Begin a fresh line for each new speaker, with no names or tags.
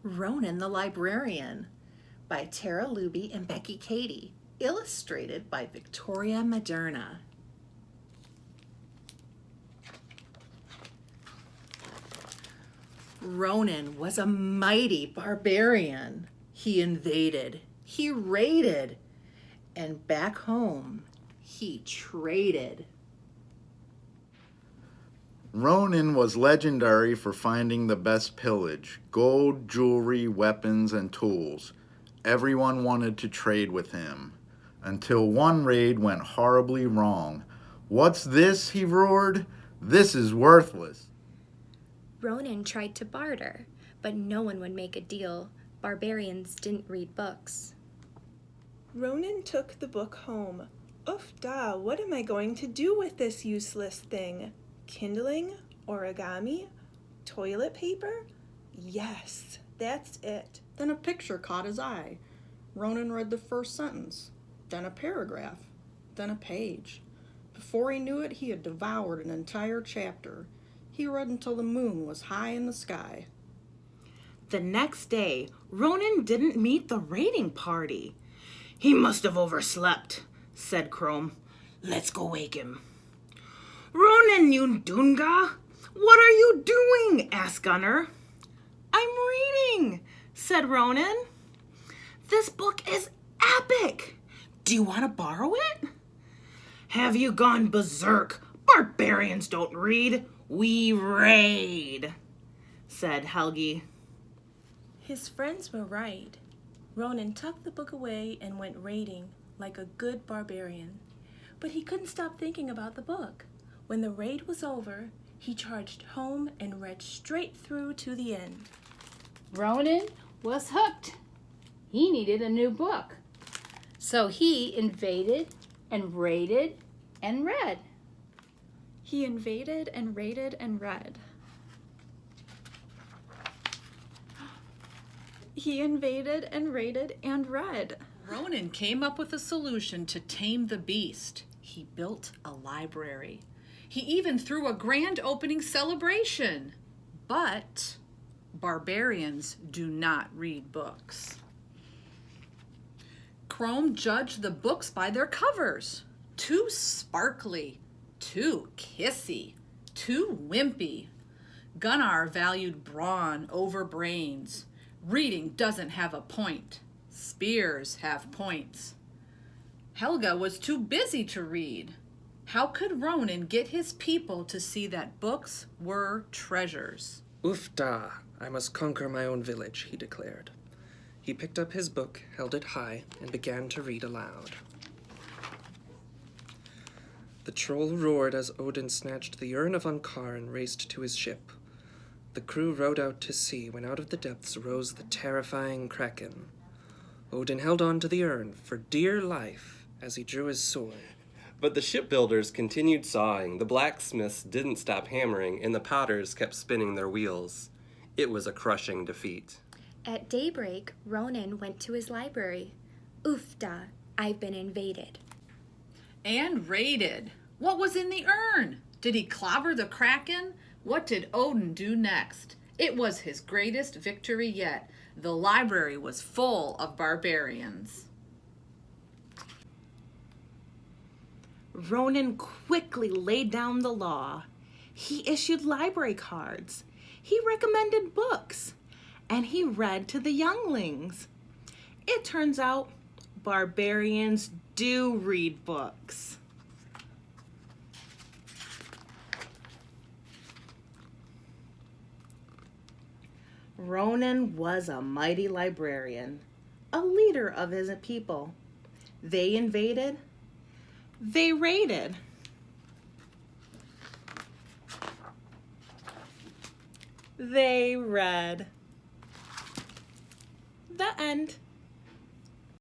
Ronan the Librarian by Tara Luebee and Becky Cattie, illustrated by Victoria Maderna. Ronan was a mighty barbarian. He invaded, he raided, and back home he traded.
Ronan was legendary for finding the best pillage, gold, jewelry, weapons, and tools. Everyone wanted to trade with him, until one raid went horribly wrong. "What's this?" he roared. "This is worthless."
Ronan tried to barter, but no one would make a deal. Barbarians didn't read books.
Ronan took the book home. Oof da, what am I going to do with this useless thing? Kindling? Origami? Toilet paper? Yes, that's it.
Then a picture caught his eye. Ronan read the first sentence, then a paragraph, then a page. Before he knew it, he had devoured an entire chapter. He read until the moon was high in the sky.
The next day, Ronan didn't meet the raiding party. "He must have overslept," said Chrome. "Let's go wake him." "Ronan, you Dunga, what are you doing?" asked Gunner. "I'm reading," said Ronan. "This book is epic. Do you want to borrow it?" "Have you gone berserk? Barbarians don't read. We raid," said Helgi.
His friends were right. Ronan tucked the book away and went raiding like a good barbarian. But he couldn't stop thinking about the book. When the raid was over, he charged home and read straight through to the end.
Ronan was hooked. He needed a new book. So he invaded and raided and read.
He invaded and raided and read. He invaded and raided and read.
Ronan came up with a solution to tame the beast. He built a library. He even threw a grand opening celebration. But barbarians do not read books. Chrome judged the books by their covers. Too sparkly, too kissy, too wimpy. Gunnar valued brawn over brains. Reading doesn't have a point. Spears have points. Helga was too busy to read. How could Ronan get his people to see that books were treasures?
"Oof da, I must conquer my own village," he declared. He picked up his book, held it high, and began to read aloud. The troll roared as Odin snatched the urn of Ankar and raced to his ship. The crew rowed out to sea when out of the depths rose the terrifying kraken. Odin held on to the urn for dear life as he drew his sword.
But the shipbuilders continued sawing, the blacksmiths didn't stop hammering, and the potters kept spinning their wheels. It was a crushing defeat.
At daybreak, Ronan went to his library. Oof da, I've been invaded.
And raided. What was in the urn? Did he clobber the kraken? What did Odin do next? It was his greatest victory yet. The library was full of barbarians.
Ronan quickly laid down the law. He issued library cards. He recommended books. And he read to the younglings. It turns out barbarians do read books. Ronan was a mighty librarian, a leader of his people. They invaded, they raided. They read. The end.